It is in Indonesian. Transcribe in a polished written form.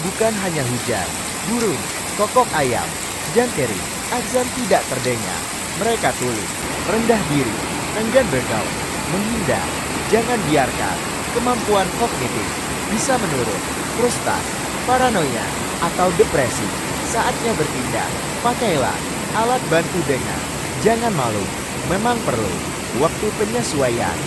Bukan hanya hujan, burung, kokok ayam, dan teri, azan tidak terdengar. Mereka tuli, rendah diri, enggan bergaul, menghindar. Jangan biarkan kemampuan kognitif bisa menurun, frustasi, paranoia, atau depresi. Saatnya bertindak. Pakailah alat bantu dengar. Jangan malu. Memang perlu waktu penyesuaian.